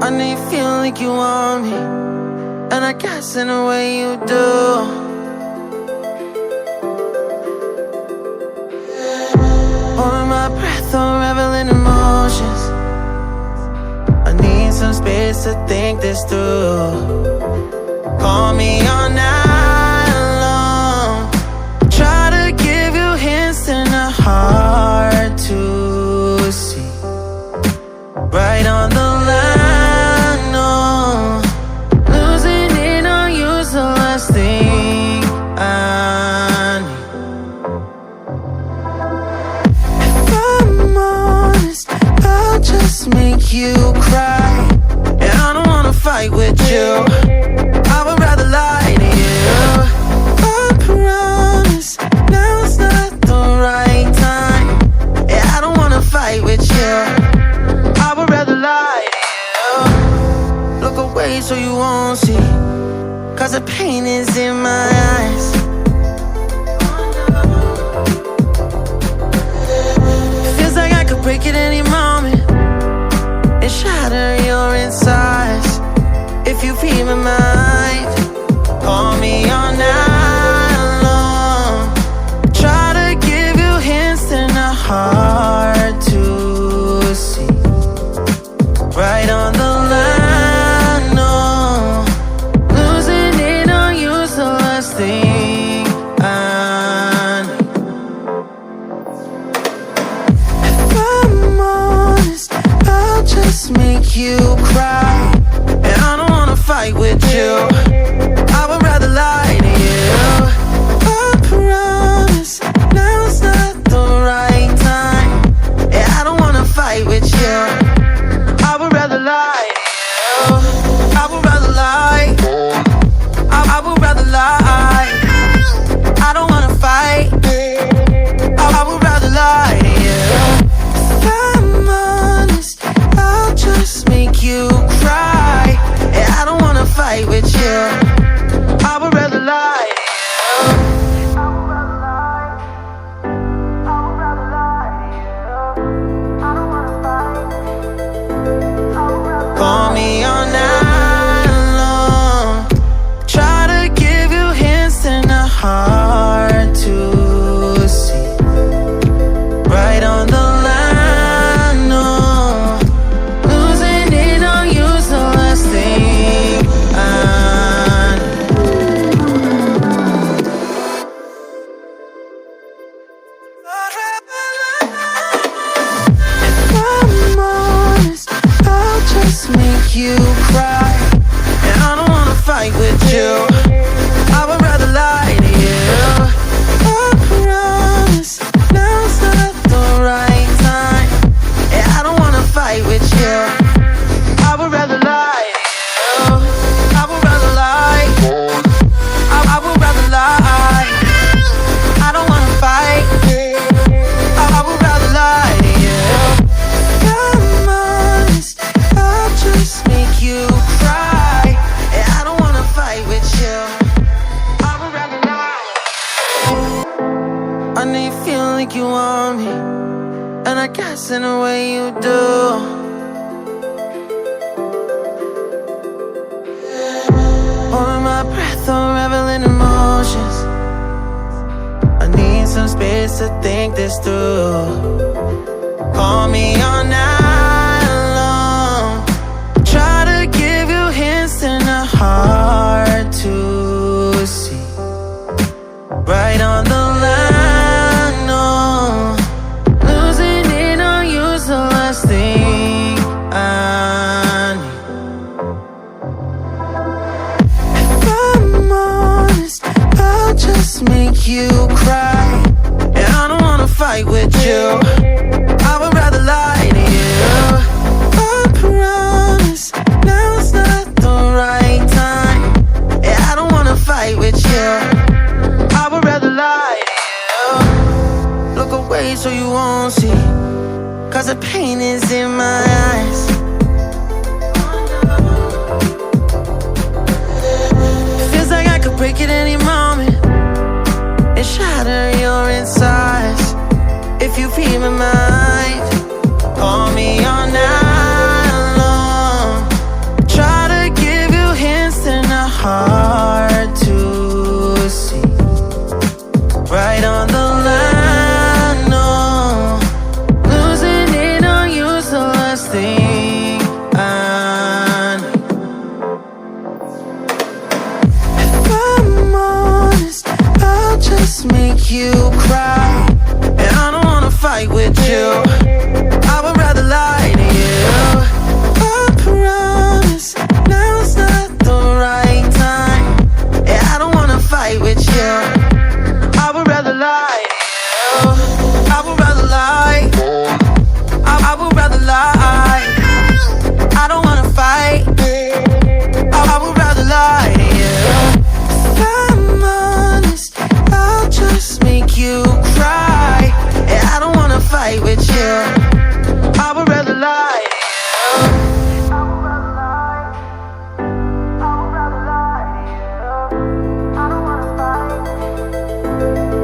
I know you feel like you want me, and I guess in a way you do. Holding my breath, unraveling emotions. I need some space to think this through. Call me all night long. Try to give you hints and a hard to see. Right on the line, no. Losing it on you's the last thing I need. If I'm honest, I'll just make you cry. And I don't wanna fight with you, I would rather lie to you. I promise, now's not the right time. Yeah, I don't wanna fight with you, I would rather lie to you. Look away so you won't see, 'cause the pain is in my eyes. Feels like I could break at any moment and shatter your insides. If you feel my mind, call me all night long. Try to give you hints and a hard to see. Right on the line, no. Losing it on you's the last thing I need. If I'm honest, I'll just make you cry. And I don't wanna fight with you, I would rather lie to you. I promise, now's not the right time. Yeah, I don't wanna fight with you, I would rather lie to you. I would rather lie, I would rather lie. I don't wanna fight, I would rather lie to you. If I'm honest, I'll just make you cry. Yeah, I don't wanna fight with you, I would rather lie to you. Call me all night long. Try to give you hints and a hard to see. Right on the line, no. Losing it on you's the last thing I need. If I'm honest, I'll just make you cry. And I don't wanna fight with you, I would rather lie to you. I promise, now's not the right time. Yeah, I don't wanna fight with you, I would rather lie to you. I would rather lie, I would rather lie. I don't wanna fight, I would rather lie to you. If I'm honest, I'll just make you cry. Yeah, I don't wanna fight with you, I would rather lie. I know you feel like you want me, and I guess in a way you do. Holding my breath, unraveling emotions. I need some space to think this through. Call me all night long. Try to give you hints and a hard to see. Right on the line, no. Losing it on you's the last thing I need. If I'm honest, I'll just make you cry. And I don't wanna fight with you, I would rather lie to you. I promise, now's not the right time. Yeah, I don't wanna fight with you, I would rather lie to you. Look away so you won't see, 'cause the pain is in my eyes. Feels like I could break at any moment and shatter your insides. If you feel my mind, call me all night long. fight with you. I would rather lie to you. I promise now's not the right time. Yeah, I don't wanna fight with you. I would rather lie to you. I would rather lie. I would rather lie. I don't wanna fight. I would rather lie to you. If I'm honest, I'll just make you cry. Yeah, I don't wanna fight with you. I would rather lie to you. I would rather lie. I would rather lie to you. I don't wanna fight.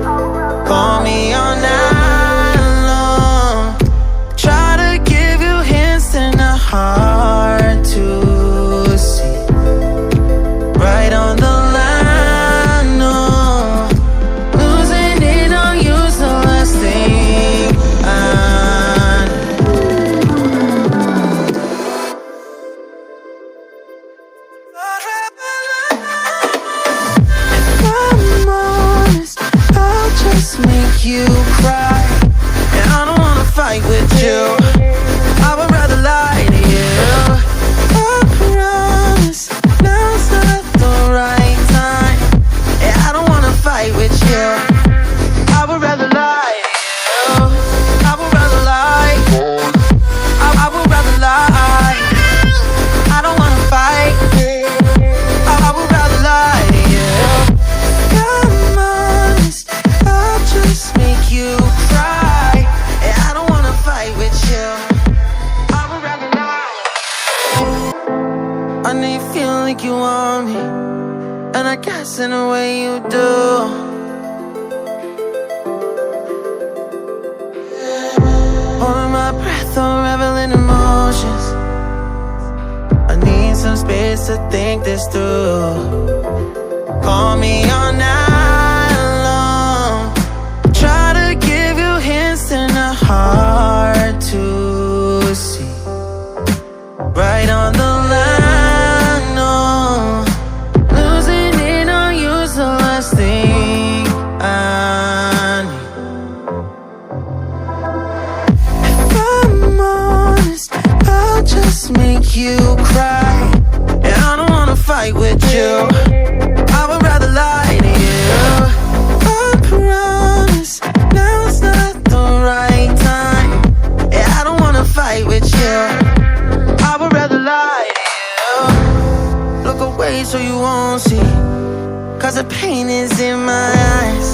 I would rather call me all night long. Try to give you hints and a hard to see. Right on the line, no. Losing it on you's the last thing I If I'm honest, I'll just make you cry. And I don't wanna fight with you. I would rather lie to you. I promise now's not the right time. Yeah, I don't wanna fight with you. I would rather lie to you. I would rather lie. I would rather lie. I don't wanna fight. I would rather lie to you. If I'm honest, I'll just make you cry. Yeah, I don't wanna fight with you. I would rather lie. I know you feel like you want me, and I guess in a way you do. Holding my breath or reveling emotions. I need some space to think this through. Call me all night long. Try to give you hints and a hard to see. Right on the line, no. Losing it on you's the last thing I need. If I'm honest, I'll just make you cry. And I don't wanna fight with you. I would rather lie to you. I promise now's not the right time. Yeah, I don't wanna fight with you. I would rather lie to you. Look away so you won't see, 'cause the pain is in my eyes.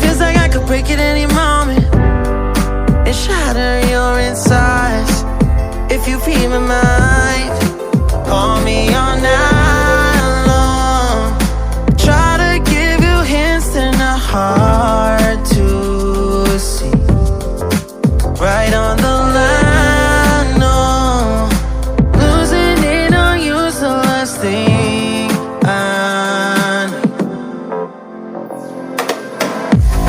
Feels like I could break at any moment and shatter your insides. If you read my mind, call me all night long. Try to give you hints and a hard to see. Right on the line, no. Losing it on you's the last thing I need.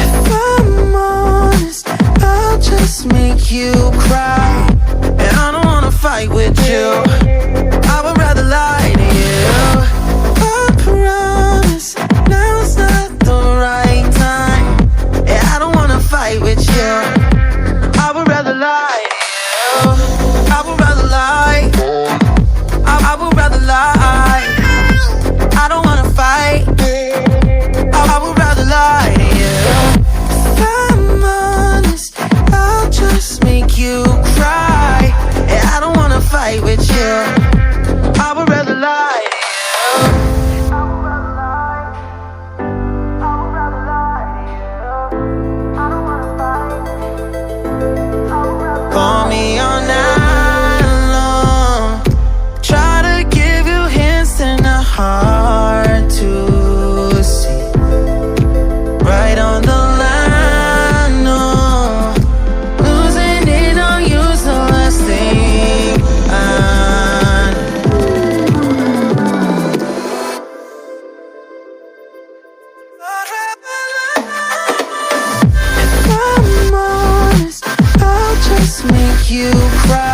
If I'm honest, I'll just make you cry. And I don't wanna fight with you. I would rather lie to you. I promise now's not the right time. Yeah, I don't wanna fight with you. I would rather lie to you. I would rather lie. I would rather lie. I don't wanna fight. I would rather lie to you. If I'm honest, I'll just make you cry. Yeah, I don't wanna fight with you. I would rather lie to you. I would rather lie. I would rather lie to you. I don't wanna fight. Call me all night long. Try to give you hints and a hard to see. Right on the line, no. Losing it on you's the last thing I need. If I'm honest, I'll just make you cry.